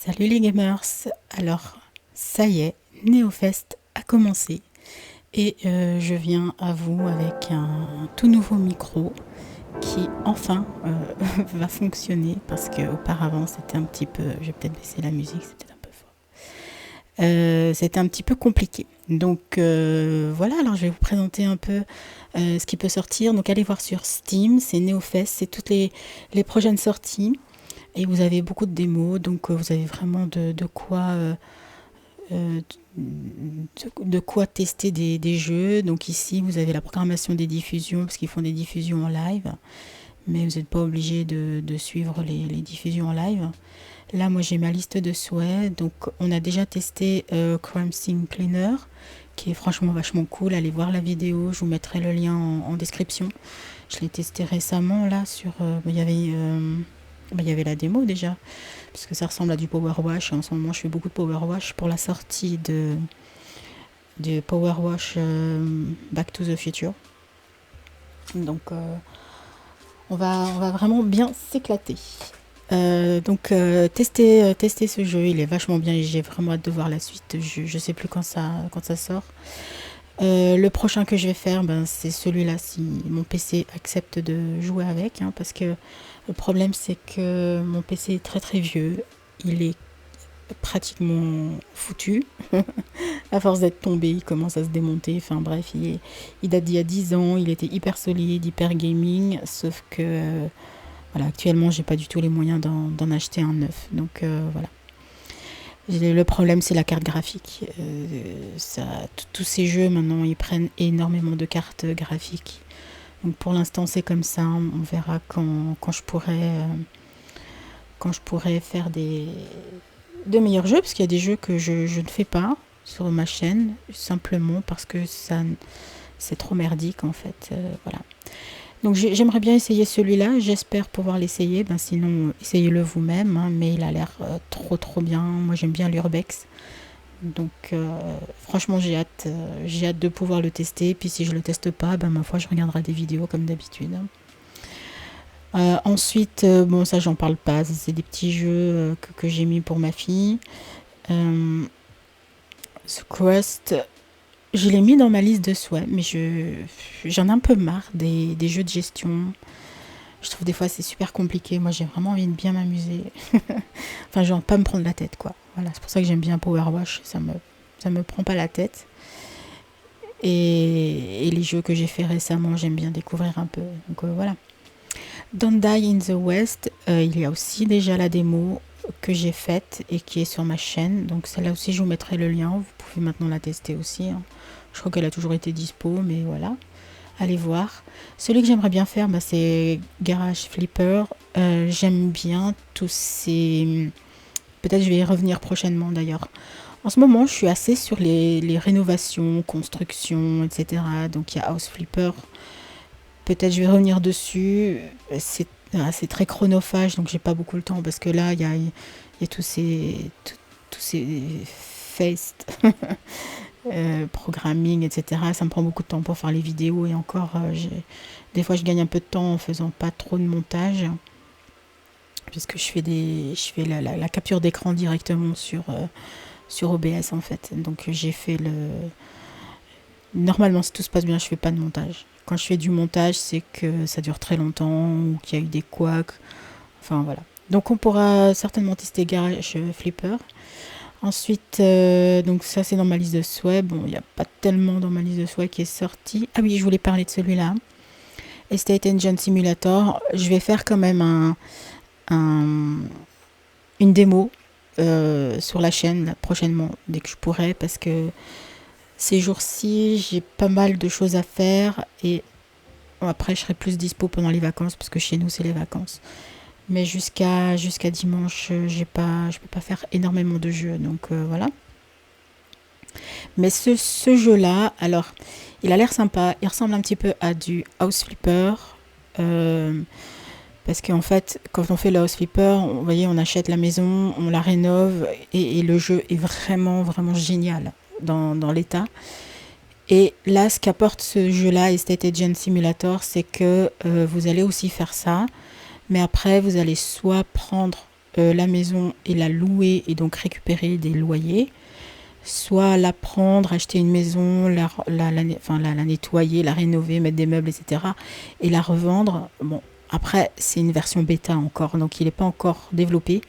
Salut les gamers. Alors, ça y est, NeoFest a commencé et je viens à vous avec un tout nouveau micro qui enfin va fonctionner parce qu'auparavant c'était un petit peu, je vais peut-être baisser la musique, c'était un peu fort. C'était un petit peu compliqué. Donc voilà, alors je vais vous présenter un peu ce qui peut sortir. Donc allez voir sur Steam, c'est NeoFest, c'est toutes les prochaines sorties. Et vous avez beaucoup de démos, donc vous avez vraiment euh, de quoi tester des jeux. Donc ici, vous avez la programmation des diffusions, parce qu'ils font des diffusions en live, mais vous n'êtes pas obligé de suivre les diffusions en live. Là, moi, j'ai ma liste de souhaits. Donc, on a déjà testé Crime Scene Cleaner, qui est franchement vachement cool. Allez voir la vidéo, je vous mettrai le lien en description. Je l'ai testé récemment, là, il y avait la démo déjà, parce que ça ressemble à du Power Wash. En ce moment, je fais beaucoup de Power Wash pour la sortie de Power Wash Back to the Future. Donc, on va vraiment bien s'éclater. Tester ce jeu, il est vachement bien et j'ai vraiment hâte de voir la suite. Je sais plus quand ça sort. Le prochain que je vais faire, ben, c'est celui-là si mon PC accepte de jouer avec, hein, parce que le problème c'est que mon PC est très très vieux. Il est pratiquement foutu. À force d'être tombé, il commence à se démonter. Enfin bref, il date d'il y a 10 ans. Il était hyper solide, hyper gaming. Sauf que voilà, actuellement, j'ai pas du tout les moyens d'en acheter un neuf. Donc voilà. Le problème, c'est la carte graphique. Tous ces jeux, maintenant, ils prennent énormément de cartes graphiques. Donc pour l'instant, c'est comme ça. On verra quand je pourrai faire de meilleurs jeux, parce qu'il y a des jeux que je ne fais pas sur ma chaîne, simplement parce que c'est trop merdique, en fait. Voilà. Donc j'aimerais bien essayer celui-là, j'espère pouvoir l'essayer, ben, sinon essayez-le vous-même, hein, mais il a l'air trop trop bien, moi j'aime bien l'Urbex, donc franchement j'ai hâte de pouvoir le tester, puis si je le teste pas, ben, ma foi je regarderai des vidéos comme d'habitude. Ensuite, bon ça j'en parle pas, c'est des petits jeux que j'ai mis pour ma fille. Euh, ce Quest, je l'ai mis dans ma liste de souhaits, mais j'en ai un peu marre des jeux de gestion. Je trouve des fois c'est super compliqué. Moi j'ai vraiment envie de bien m'amuser. Enfin, genre pas me prendre la tête quoi. Voilà, c'est pour ça que j'aime bien Power Wash. Ça me prend pas la tête. Et les jeux que j'ai fait récemment, j'aime bien découvrir un peu. Donc voilà. Don't Die in the West, il y a aussi déjà la démo que j'ai faite et qui est sur ma chaîne. Donc celle-là aussi, je vous mettrai le lien. Vous pouvez maintenant la tester aussi, hein. Je crois qu'elle a toujours été dispo, mais voilà. Allez voir. Celui que j'aimerais bien faire, bah, c'est Garage Flipper. J'aime bien tous ces... Peut-être je vais y revenir prochainement d'ailleurs. En ce moment, je suis assez sur les rénovations, constructions, etc. Donc il y a House Flipper. Peut-être je vais revenir dessus. C'est très chronophage, donc j'ai pas beaucoup le temps parce que là, il y a tous ces fests, programming, etc. Ça me prend beaucoup de temps pour faire les vidéos et encore, des fois, je gagne un peu de temps en faisant pas trop de montage puisque je fais la capture d'écran directement sur OBS en fait. Donc j'ai fait le... Normalement, si tout se passe bien, je fais pas de montage. Quand je fais du montage, c'est que ça dure très longtemps ou qu'il y a eu des couacs. Enfin voilà. Donc on pourra certainement tester Garage Flipper. Ensuite, donc ça c'est dans ma liste de souhaits. Bon, il n'y a pas tellement dans ma liste de souhaits qui est sorti. Ah oui, je voulais parler de celui-là. Estate Engine Simulator. Je vais faire quand même un- une démo sur la chaîne là, prochainement, dès que je pourrai, parce que ces jours-ci, j'ai pas mal de choses à faire et bon, après, je serai plus dispo pendant les vacances, parce que chez nous, c'est les vacances. Mais jusqu'à dimanche, je peux pas faire énormément de jeux, donc voilà. Mais ce jeu-là, alors, il a l'air sympa. Il ressemble un petit peu à du House Flipper. euh, Parce qu'en fait, quand on fait le House Flipper, vous voyez, on achète la maison, on la rénove, et le jeu est vraiment, vraiment génial dans l'état. Et là, ce qu'apporte ce jeu-là, Estate Agent Simulator, c'est que vous allez aussi faire ça, mais après, vous allez soit prendre la maison et la louer et donc récupérer des loyers, soit la prendre, acheter une maison, la nettoyer, la rénover, mettre des meubles, etc. et la revendre. Bon, après, c'est une version bêta encore, donc il n'est pas encore développé.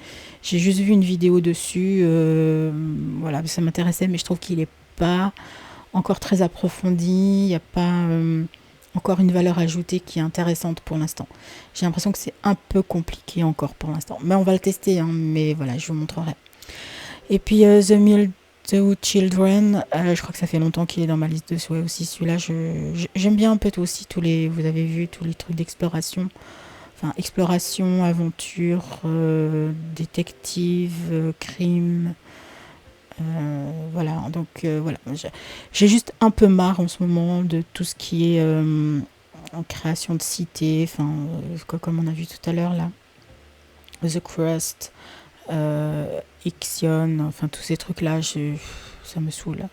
J'ai juste vu une vidéo dessus, voilà, ça m'intéressait, mais je trouve qu'il n'est pas encore très approfondi, il n'y a pas encore une valeur ajoutée qui est intéressante pour l'instant. J'ai l'impression que c'est un peu compliqué encore pour l'instant, mais on va le tester, hein, mais voilà, je vous montrerai. Et puis The Mildew Children, je crois que ça fait longtemps qu'il est dans ma liste de souhaits aussi. Celui-là, j'aime bien un peu aussi vous avez vu tous les trucs d'exploration. Enfin, exploration, aventure, détective, crime. Voilà, donc voilà. J'ai juste un peu marre en ce moment de tout ce qui est en création de cités. Enfin, comme on a vu tout à l'heure là. The Crust, Ixion, enfin tous ces trucs-là, ça me saoule.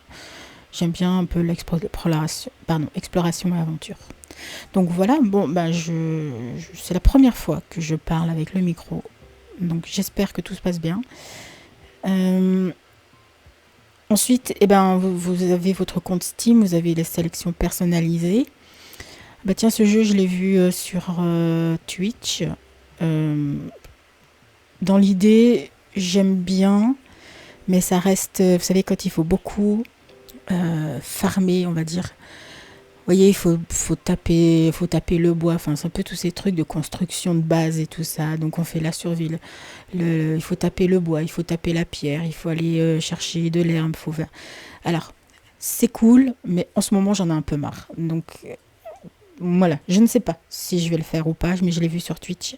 J'aime bien un peu exploration et aventure. Donc voilà, bon, c'est la première fois que je parle avec le micro. Donc j'espère que tout se passe bien. Ensuite, vous avez votre compte Steam, vous avez les sélections personnalisées. Bah tiens, ce jeu, je l'ai vu sur Twitch. Dans l'idée, j'aime bien, mais ça reste, vous savez, quand il faut beaucoup farmer, on va dire. Vous voyez, faut taper le bois. Enfin, c'est un peu tous ces trucs de construction de base et tout ça. Donc, on fait la survie. Il faut taper le bois, il faut taper la pierre, il faut aller chercher de l'herbe. Alors, c'est cool, mais en ce moment, j'en ai un peu marre. Donc, voilà. Je ne sais pas si je vais le faire ou pas, mais je l'ai vu sur Twitch,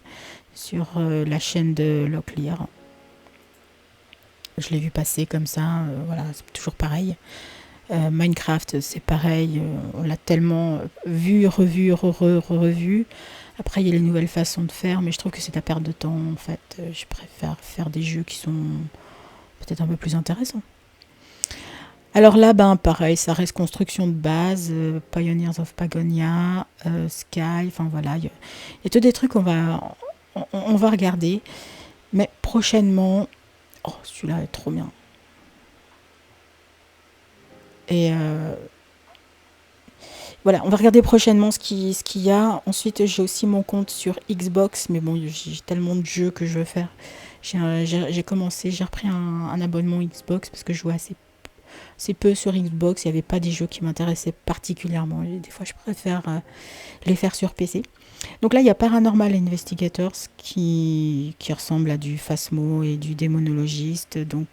sur la chaîne de Locklear. Je l'ai vu passer comme ça. Voilà, c'est toujours pareil. Minecraft, c'est pareil, on l'a tellement vu, revu, revu. Après, il y a les nouvelles façons de faire, mais je trouve que c'est à perte de temps, en fait. Je préfère faire des jeux qui sont peut-être un peu plus intéressants. Alors là, pareil, ça reste construction de base, Pioneers of Pagonia, Sky, enfin voilà, il y a tous des trucs on va regarder. Mais prochainement, oh, celui-là est trop bien. Et voilà, on va regarder prochainement ce qu'il y a. Ensuite, j'ai aussi mon compte sur Xbox, mais bon, j'ai tellement de jeux que je veux faire. J'ai repris un abonnement Xbox parce que je jouais assez peu sur Xbox. Il n'y avait pas des jeux qui m'intéressaient particulièrement. Et des fois, je préfère les faire sur PC. Donc là, il y a Paranormal Investigators qui ressemble à du Phasmo et du Démonologiste. Donc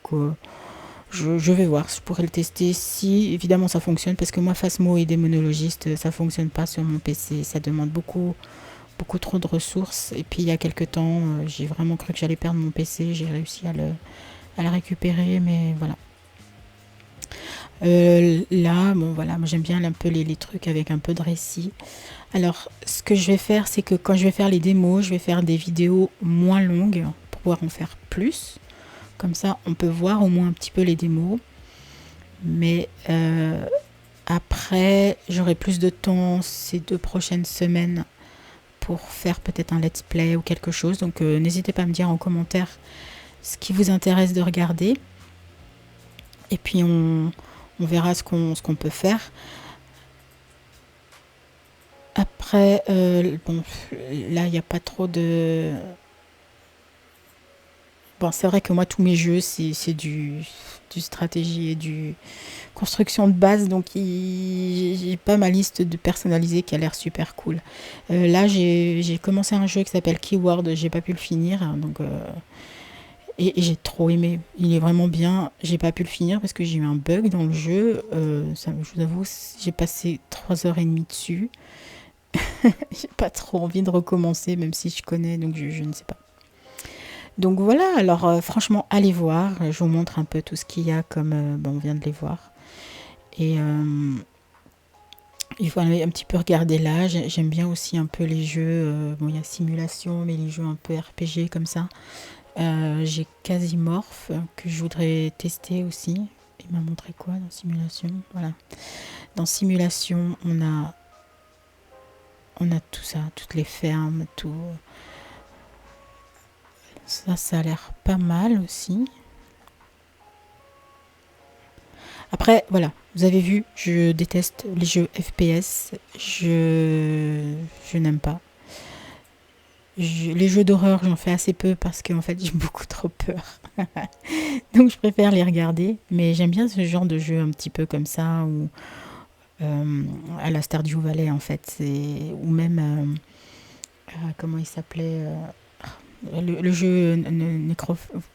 je vais voir, je pourrais le tester si évidemment ça fonctionne, parce que moi Phasmo et Démonologiste, ça fonctionne pas sur mon PC, ça demande beaucoup trop de ressources. Et puis il y a quelques temps, j'ai vraiment cru que j'allais perdre mon PC, j'ai réussi à le récupérer, mais voilà. Là, bon voilà, moi j'aime bien un peu les trucs avec un peu de récit. Alors, ce que je vais faire, c'est que quand je vais faire les démos, je vais faire des vidéos moins longues pour pouvoir en faire plus. Comme ça, on peut voir au moins un petit peu les démos. Mais après, j'aurai plus de temps ces 2 prochaines semaines pour faire peut-être un let's play ou quelque chose. Donc n'hésitez pas à me dire en commentaire ce qui vous intéresse de regarder. Et puis on verra ce qu'on peut faire. Après, bon, là, il n'y a pas trop de... Bon, c'est vrai que moi, tous mes jeux, c'est du stratégie et du construction de base. Donc, j'ai pas ma liste de personnalisés qui a l'air super cool. Là, j'ai commencé un jeu qui s'appelle Keyword. J'ai pas pu le finir. Donc, et j'ai trop aimé. Il est vraiment bien. J'ai pas pu le finir parce que j'ai eu un bug dans le jeu. Je vous avoue, j'ai passé 3h30 dessus. J'ai pas trop envie de recommencer, même si je connais, donc je ne sais pas. Donc voilà, alors franchement, allez voir. Je vous montre un peu tout ce qu'il y a comme... on vient de les voir. Et il faut aller un petit peu regarder là. J'aime bien aussi un peu les jeux. Bon, il y a simulation, mais les jeux un peu RPG comme ça. J'ai Quasimorph que je voudrais tester aussi. Il m'a montré quoi dans simulation? Voilà. Dans simulation, on a tout ça, toutes les fermes, tout. Ça a l'air pas mal aussi. Après, voilà, vous avez vu, je déteste les jeux FPS. Je n'aime pas. Les jeux d'horreur, j'en fais assez peu parce qu'en fait, j'ai beaucoup trop peur. Donc, je préfère les regarder. Mais j'aime bien ce genre de jeu un petit peu comme ça, ou à la Stardew Valley, en fait. Ou même, comment il s'appelait le jeu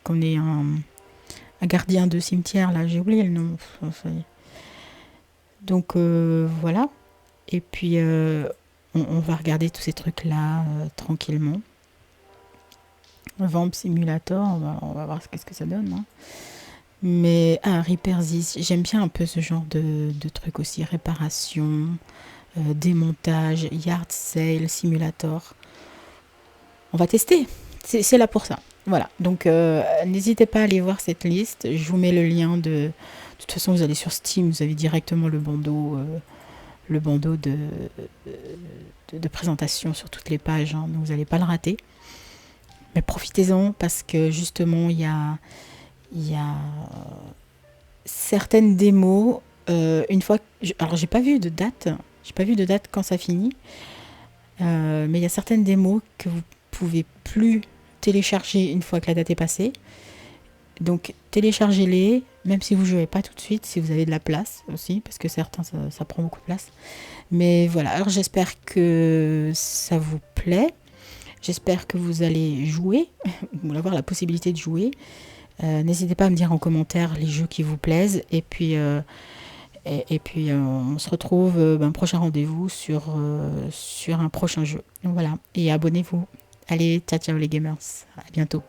qu'on est un gardien de cimetière, là, j'ai oublié le nom. Donc, voilà. Et puis, on va regarder tous ces trucs-là tranquillement. Vamp Simulator, on va voir qu'est-ce que ça donne. Hein. Mais, Repair This, j'aime bien un peu ce genre de trucs aussi. Réparation, démontage, yard sale, simulator. On va tester. C'est là pour ça. Voilà. Donc, n'hésitez pas à aller voir cette liste. Je vous mets le lien de... De toute façon, vous allez sur Steam, vous avez directement le bandeau de présentation sur toutes les pages. Hein, donc, vous n'allez pas le rater. Mais profitez-en parce que justement, il y a certaines démos. Une fois, alors j'ai pas vu de date. J'ai pas vu de date quand ça finit. Mais il y a certaines démos que vous pouvez plus télécharger une fois que la date est passée. Donc téléchargez-les, même si vous ne jouez pas tout de suite, si vous avez de la place aussi, parce que certains ça prend beaucoup de place. Mais voilà, alors j'espère que ça vous plaît. J'espère que vous allez jouer, ou avoir la possibilité de jouer. N'hésitez pas à me dire en commentaire les jeux qui vous plaisent. Et puis, on se retrouve un prochain rendez-vous sur un prochain jeu. Voilà, et abonnez-vous. Allez, ciao ciao les gamers, à bientôt.